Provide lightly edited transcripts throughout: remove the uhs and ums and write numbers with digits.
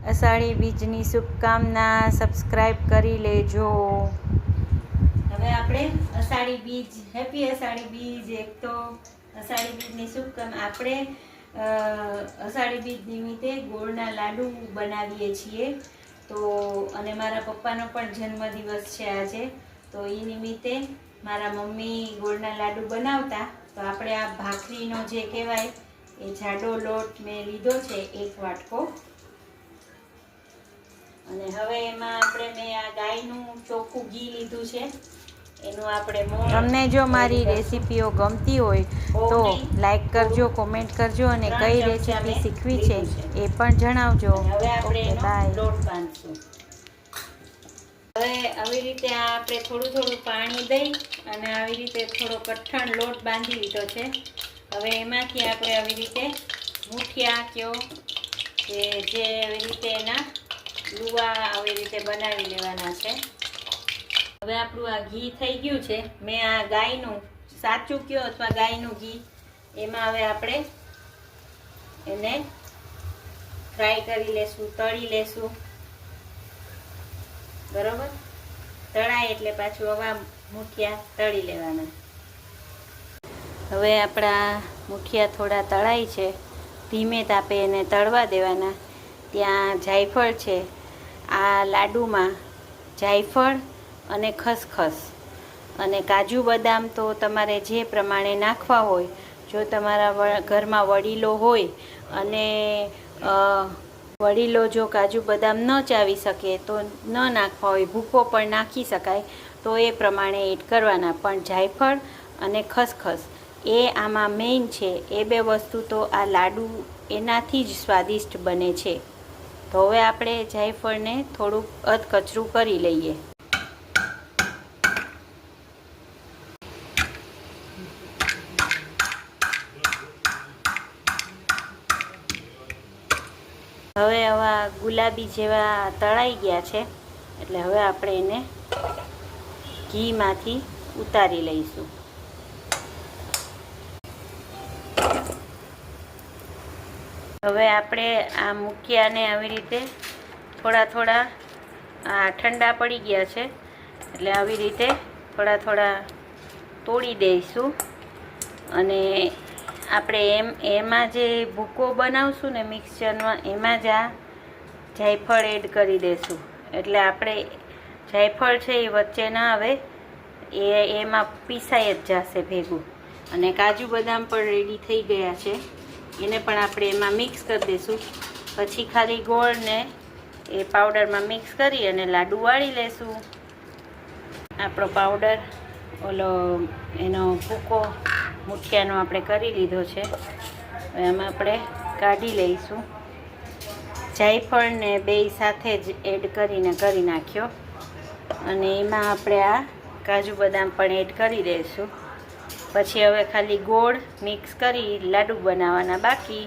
અષાઢી બીજની શુભકામના. સબસ્ક્રાઈબ કરી લેજો. હવે આપણે અષાઢી બીજ, હેપી અષાઢી બીજ. એક તો અષાઢી બીજની શુભકામના. આપણે અષાઢી બીજ નિમિત્તે ગોળના લાડુ બનાવીએ છીએ. તો અને મારા પપ્પાનો પણ જન્મદિવસ છે આજે, તો એ નિમિત્તે મારા મમ્મી ગોળના લાડુ બનાવતા. તો આપણે આ ભાખરીનો જે કહેવાય એ જાડો લોટ મેં લીધો છે, 1 વાટકો. અને હવે એમાં મેં આ ગાયનું ચોખ્ખું ઘી લીધું છે, એનું આપણે તમને જો મારી રેસીપીઓ ગમતી હોય તો લાઈક કરજો, કોમેન્ટ કરજો અને કઈ રેસીપી શીખવી છે એ પણ જણાવજો. હવે આપણે લોટ બાંધશું. હવે આવી રીતે આપણે થોડું પાણી દઈ અને આવી રીતે થોડો કઠણ લોટ બાંધી લીધો છે. હવે એમાંથી આપણે આવી રીતે મુઠિયા કયો કે જે આવી રીતે એના લુવા આવી રીતે બનાવી લેવાના છે. હવે આપણું આ ઘી થઈ ગયું છે. મેં આ ગાયનું સાચું કયો અથવા ગાયનું ઘી, એમાં હવે આપણે એને ફ્રાય કરી લેશું, તળી લેશું. બરોબર, તળાય એટલે પાછું આવા મુઠિયા તળી લેવાના. હવે આપણા મુઠિયા થોડા તળાય છે, ધીમે તાપે એને તળવા દેવાના. ત્યાં જાયફળ છે, આ લાડુમાં જાયફળ અને ખસખસ અને કાજુ બદામ તો તમારે જે પ્રમાણે નાખવા હોય. જો તમારા ઘરમાં વડીલો હોય અને વડીલો જો કાજુ બદામ ન ચાવી શકે તો ન નાખવા હોય, ભૂકો પણ નાખી શકાય, તો એ પ્રમાણે એડ કરવાના. પણ જાયફળ અને ખસખસ એ આમાં મેઇન છે. એ બે વસ્તુ તો આ લાડુ એનાથી જ સ્વાદિષ્ટ બને છે. તો હવે આપણે જાયફળને થોડુંક અધકચરું કરી લઈએ. હવે આવા ગુલાબી જેવા તળાઈ ગયા છે, એટલે હવે આપણે એને ઘીમાંથી ઉતારી લઈશું. હવે આપણે આ મુઠિયાને આવી રીતે થોડા ઠંડા પડી ગયા છે, એટલે આવી રીતે થોડા તોડી દઈશું. અને આપણે એમાં જે ભૂકો બનાવશું ને મિક્સચરમાં, એમાં જ આ જાયફળ એડ કરી દઈશું. એટલે આપણે જાયફળ છે એ વચ્ચે ના આવે, એમાં પીસાઈ જ જશે ભેગું. અને કાજુ બદામ પણ રેડી થઈ ગયા છે, એને પણ આપણે એમાં મિક્સ કરી દઈશું. પછી ખાલી ગોળને એ પાવડરમાં મિક્સ કરી અને લાડુ વાળી લેશું. આપણો પાવડર એનો ભૂકો મુઠિયાનો આપણે કરી લીધો છે. એમાં આપણે કાઢી લઈશું. જાયફળને બે સાથે જ એડ કરીને કરી નાખ્યો. અને એમાં આપણે આ કાજુ બદામ પણ એડ કરી દઈશું. પછી હવે ખાલી ગોળ મિક્સ કરી લાડુ બનાવવાના બાકી.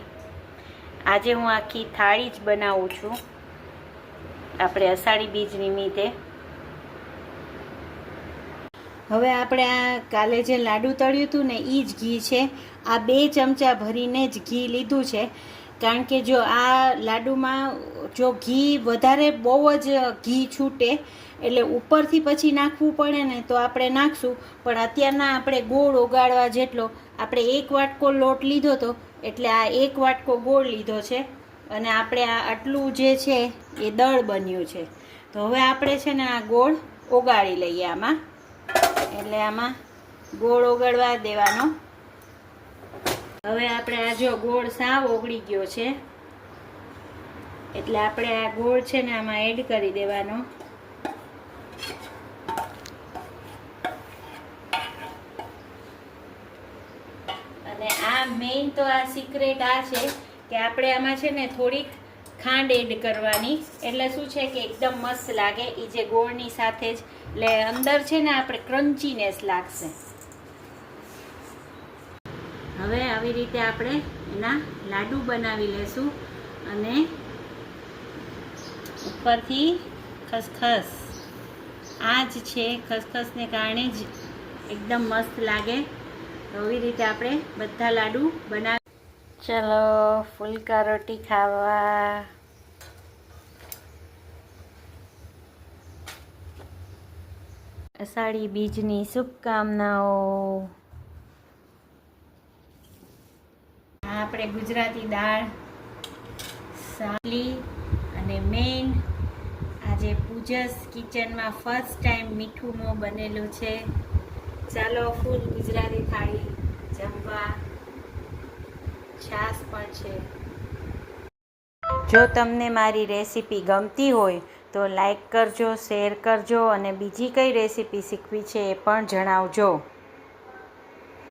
આજે હું આખી થાળી જ બનાવું છું, આપણે અષાઢી બીજ નિમિત્તે. હવે આપણે આ કાલે જે લાડુ તળ્યું હતું ને એ જ ઘી છે. આ 2 ચમચા ભરીને જ ઘી લીધું છે. કારણ કે જો આ લાડુમાં જો ઘી વધારે બહુ જ ઘી છૂટે એટલે ઉપરથી પછી નાખવું પડે ને, તો આપણે નાખશું. પણ અત્યારના આપણે ગોળ ઓગાળવા જેટલો આપણે 1 વાટકો લોટ લીધો હતો, એટલે આ 1 વાટકો ગોળ લીધો છે. અને આપણે આ આટલું જે છે એ દળ બન્યું છે. તો હવે આપણે છે ને આ ગોળ ઓગાળી લઈએ આમાં. એટલે આમાં ગોળ ઓગળવા દેવાનો. હવે આપણે આ જો ગોળ સાવ ઓગળી ગયો છે, એટલે આપણે આ ગોળ છે ને આમાં એડ કરી દેવાનો. અને આ મેઇન તો આ સિક્રેટ આ છે કે આપણે આમાં છે ને થોડીક ખાંડ એડ કરવાની. એટલે શું છે કે એકદમ મસ્ત લાગે એ જે ગોળની સાથે જ, એટલે અંદર છે ને આપણે ક્રન્ચીનેસ લાગશે. હવે આવી રીતે આપણે એના લાડુ બનાવી લેશું. અને ઉપરથી ખસખસ, આ જ છે ખસખસને કારણે જ એકદમ મસ્ત લાગે. તો આવી રીતે આપણે બધા લાડુ બનાવી. ચલો ફુલકા રોટી ખાવા. અષાઢી બીજની શુભકામનાઓ. આપણે ગુજરાતી દાળ સાલી અને મેન આજે પૂજસ કિચનમાં ફર્સ્ટ ટાઈમ મીઠું બનેલું છે. ચાલો ફૂલ ગુજરાતી થાળી જમવા. છાશ પણ છે. જો તમને મારી રેસીપી ગમતી હોય તો લાઈક કરજો, શેર કરજો અને બીજી કઈ રેસીપી શીખવી છે એ પણ જણાવજો.